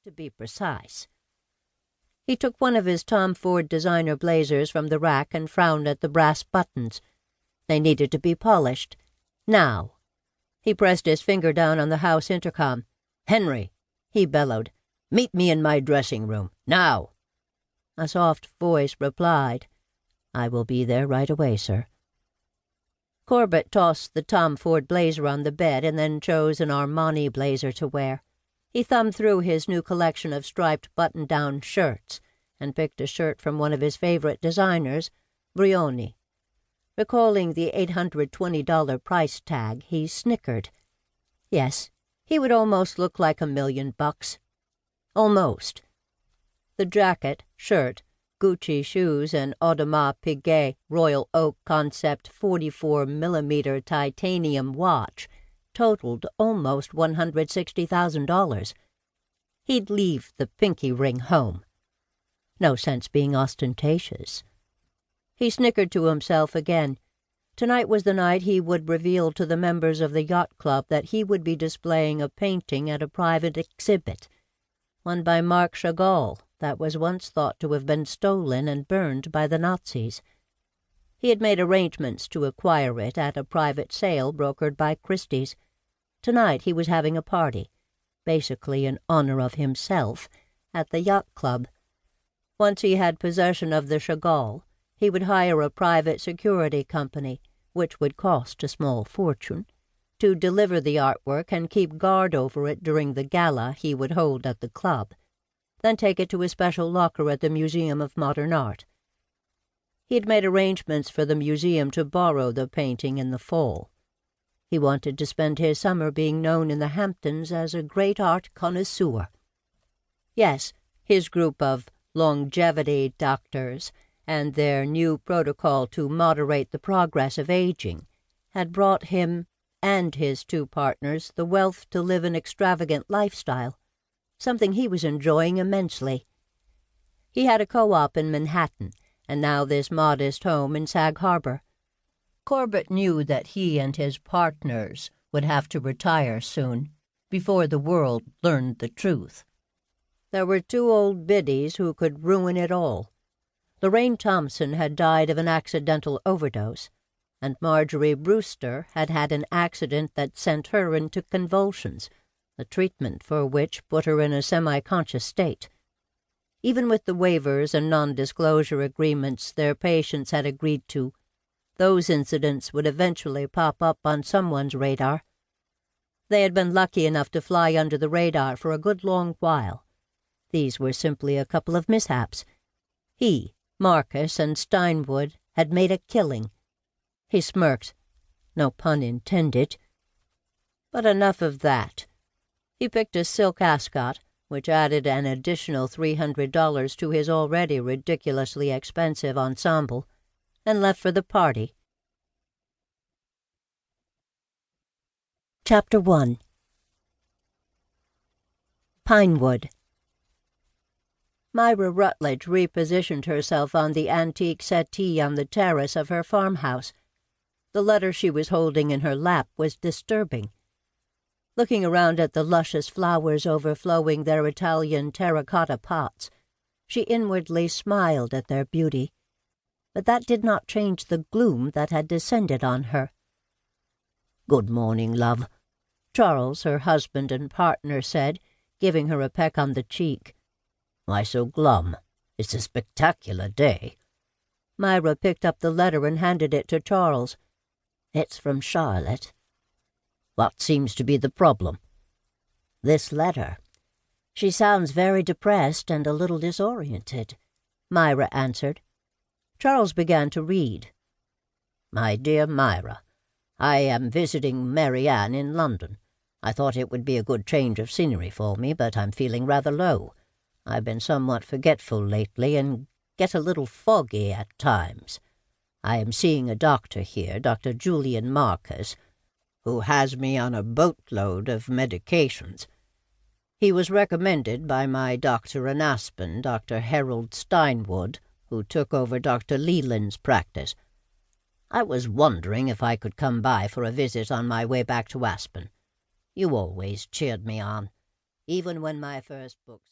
to be precise. He took one of his Tom Ford designer blazers from the rack and frowned at the brass buttons. They needed to be polished. Now. He pressed his finger down on the house intercom. "Henry," he bellowed, "meet me in my dressing room. Now." A soft voice replied, "I will be there right away, sir." Corbett tossed the Tom Ford blazer on the bed and then chose an Armani blazer to wear. He thumbed through his new collection of striped button-down shirts and picked a shirt from one of his favorite designers, Brioni. Recalling the $820 price tag, he snickered. Yes, he would almost look like $1,000,000. Almost. The jacket, shirt, Gucci shoes, and Audemars Piguet Royal Oak Concept 44mm titanium watch totaled almost $160,000. He'd leave the pinky ring home. No sense being ostentatious. He snickered to himself again. Tonight was the night he would reveal to the members of the yacht club that he would be displaying a painting at a private exhibit, one by Marc Chagall, that was once thought to have been stolen and burned by the Nazis. He had made arrangements to acquire it at a private sale brokered by Christie's. Tonight he was having a party, basically in honor of himself, at the yacht club. Once he had possession of the Chagall, he would hire a private security company, which would cost a small fortune, to deliver the artwork and keep guard over it during the gala he would hold at the club, then take it to a special locker at the Museum of Modern Art. He had made arrangements for the museum to borrow the painting in the fall. He wanted to spend his summer being known in the Hamptons as a great art connoisseur. Yes, his group of longevity doctors and their new protocol to moderate the progress of aging had brought him and his two partners the wealth to live an extravagant lifestyle, something he was enjoying immensely. He had a co-op in Manhattan, and now this modest home in Sag Harbor. Corbett knew that he and his partners would have to retire soon, before the world learned the truth. There were two old biddies who could ruin it all. Lorraine Thompson had died of an accidental overdose, and Marjorie Brewster had had an accident that sent her into convulsions, the treatment for which put her in a semi-conscious state. Even with the waivers and non-disclosure agreements their patients had agreed to, those incidents would eventually pop up on someone's radar. They had been lucky enough to fly under the radar for a good long while. These were simply a couple of mishaps. He, Marcus, and Steinwood had made a killing. He smirked. No pun intended. But enough of that. He picked a silk ascot, which added an additional $300 to his already ridiculously expensive ensemble, and left for the party. Chapter 1. Pinewood. Myra Rutledge repositioned herself on the antique settee on the terrace of her farmhouse. The letter she was holding in her lap was disturbing. Looking around at the luscious flowers overflowing their Italian terracotta pots, she inwardly smiled at their beauty. But that did not change the gloom that had descended on her. "Good morning, love," Charles, her husband and partner, said, giving her a peck on the cheek. "Why so glum? It's a spectacular day." Myra picked up the letter and handed it to Charles. "It's from Charlotte." "What seems to be the problem?" "This letter. She sounds very depressed and a little disoriented," Myra answered. Charles began to read. "My dear Myra, I am visiting Mary Ann in London. I thought it would be a good change of scenery for me, but I'm feeling rather low. I've been somewhat forgetful lately and get a little foggy at times. I am seeing a doctor here, Dr. Julian Marcus, who has me on a boatload of medications. He was recommended by my doctor in Aspen, Dr. Harold Steinwood, who took over Dr. Leland's practice. I was wondering if I could come by for a visit on my way back to Aspen. You always cheered me on. even when my first books